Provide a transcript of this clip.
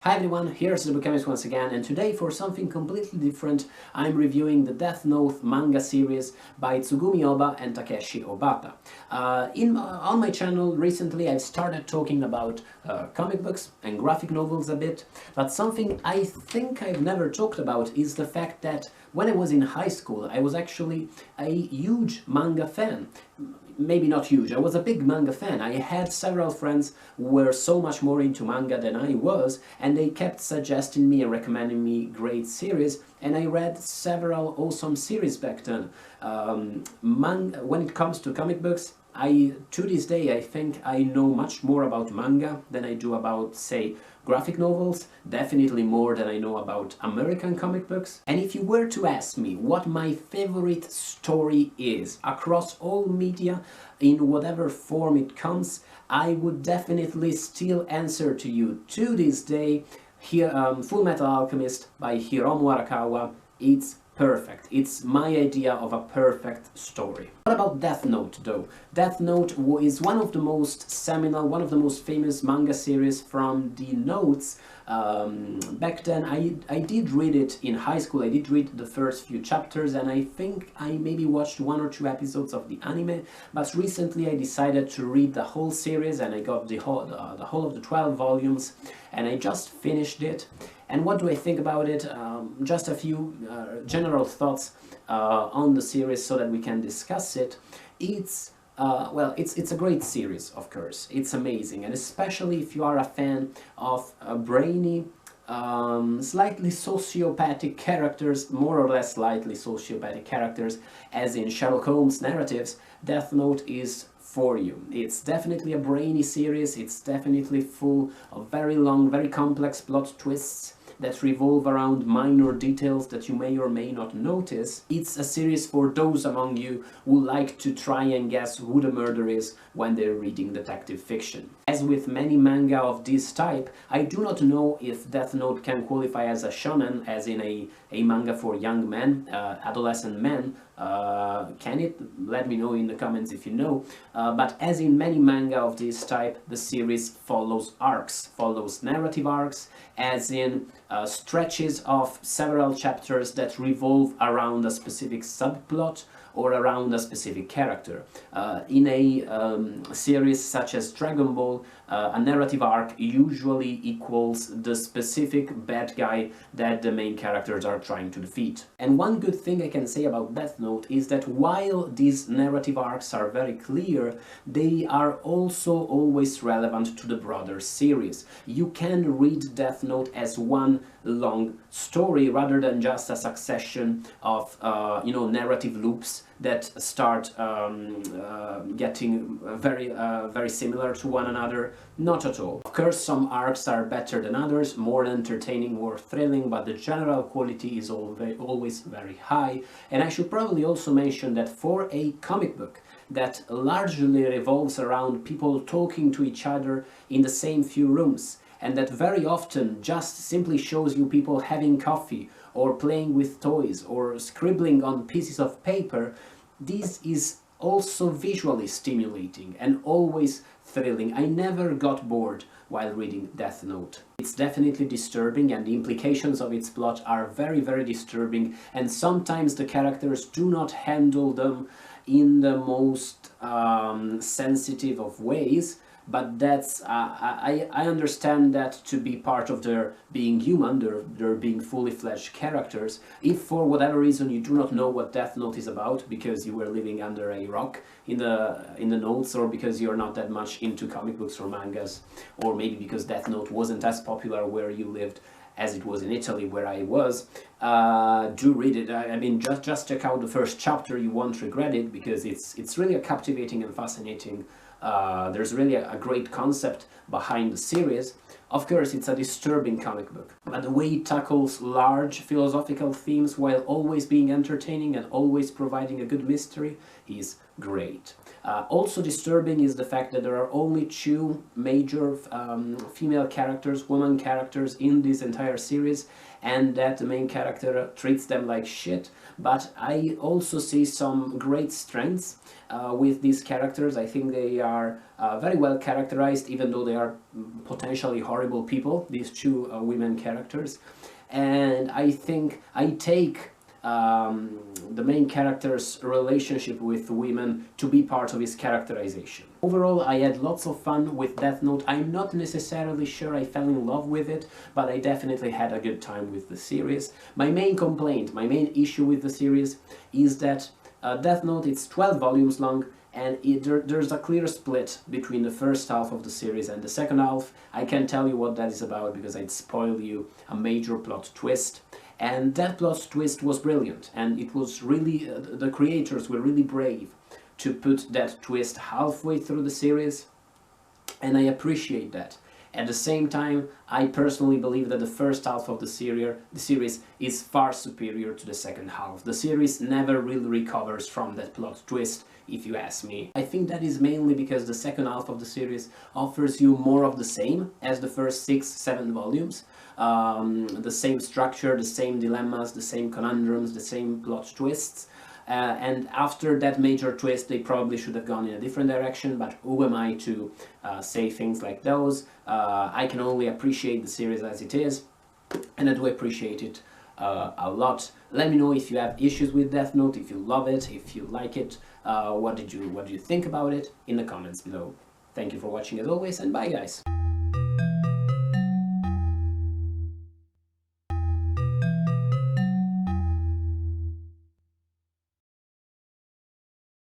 Hi everyone, here's the Alchemist once again, and today for something completely different I'm reviewing the Death Note manga series by Tsugumi Ohba and Takeshi Obata. On my channel recently I've started talking about comic books and graphic novels a bit, but something I think I've never talked about is the fact that when I was in high school I was actually a huge manga fan. Maybe not huge, I was a big manga fan. I had several friends who were so much more into manga than I was, and they kept suggesting me and recommending me great series, and I read several awesome series back then. When it comes to comic books, to this day, I think I know much more about manga than I do about, say, graphic novels, definitely more than I know about American comic books. And if you were to ask me what my favorite story is across all media, in whatever form it comes, I would definitely still answer to you to this day, here, Full Metal Alchemist by Hiromu Arakawa. It's perfect. It's my idea of a perfect story. What about Death Note though? Death Note is one of the most seminal, one of the most famous manga series from the notes. Back then I did read it in high school. I did read the first few chapters, and I think I maybe watched 1 or 2 episodes of the anime, but recently I decided to read the whole series, and I got the whole of the 12 volumes, and I just finished it. And what do I think about it? Just a few general thoughts on the series so that we can discuss it. It's a great series, of course. It's amazing, and especially if you are a fan of brainy, slightly sociopathic characters, more or less slightly sociopathic characters, as in Sherlock Holmes narratives, Death Note is for you. It's definitely a brainy series. It's definitely full of very long, very complex plot twists that revolve around minor details that you may or may not notice. It's a series for those among you who like to try and guess who the murderer is when they're reading detective fiction. As with many manga of this type, I do not know if Death Note can qualify as a shonen, as in a manga for young men, adolescent men. Can it? Let me know in the comments if you know. But as in many manga of this type, the series follows arcs, follows narrative arcs, as in stretches of several chapters that revolve around a specific subplot or around a specific character. In a series such as Dragon Ball, a narrative arc usually equals the specific bad guy that the main characters are trying to defeat. And one good thing I can say about Death Note is that while these narrative arcs are very clear, they are also always relevant to the broader series. You can read Death Note as one long story rather than just a succession of narrative loops that start getting very similar to one another. Not at all. Of course, some arcs are better than others, more entertaining, more thrilling, but the general quality is always very high. And I should probably also mention that for a comic book that largely revolves around people talking to each other in the same few rooms, and that very often just simply shows you people having coffee or playing with toys or scribbling on pieces of paper, this is also visually stimulating and always thrilling. I never got bored while reading Death Note. It's definitely disturbing, and the implications of its plot are very, very disturbing, and sometimes the characters do not handle them in the most sensitive of ways. But that's, I understand that to be part of their being human, their being fully fledged characters. If for whatever reason you do not know what Death Note is about because you were living under a rock in the notes, or because you're not that much into comic books or mangas, or maybe because Death Note wasn't as popular where you lived as it was in Italy where I was, do read it. I mean, just check out the first chapter, you won't regret it, because it's really a captivating and fascinating. There's really a great concept behind the series. Of course, it's a disturbing comic book, but the way it tackles large philosophical themes while always being entertaining and always providing a good mystery is great. Also disturbing is the fact that there are only two major female characters, woman characters in this entire series, and that the main character treats them like shit. But I also see some great strengths with these characters. I think they are very well characterized, even though they are potentially horrible people, these two women characters. And I think I take the main character's relationship with women to be part of his characterization. Overall, I had lots of fun with Death Note. I'm not necessarily sure I fell in love with it, but I definitely had a good time with the series. My main complaint, my main issue with the series is that Death Note, it's 12 volumes long, and there's a clear split between the first half of the series and the second half. I can't tell you what that is about because I'd spoil you a major plot twist. And that plot twist was brilliant, and it was really, the creators were really brave to put that twist halfway through the series, and I appreciate that. At the same time, I personally believe that the first half of the series is far superior to the second half. The series never really recovers from that plot twist, if you ask me. I think that is mainly because the second half of the series offers you more of the same as the first 6-7 volumes. The same structure, the same dilemmas, the same conundrums, the same plot twists. And after that major twist, they probably should have gone in a different direction, but who am I to say things like those? I can only appreciate the series as it is, and I do appreciate it a lot. Let me know if you have issues with Death Note, if you love it, if you like it, what do you think about it in the comments below. Thank you for watching as always, and bye guys!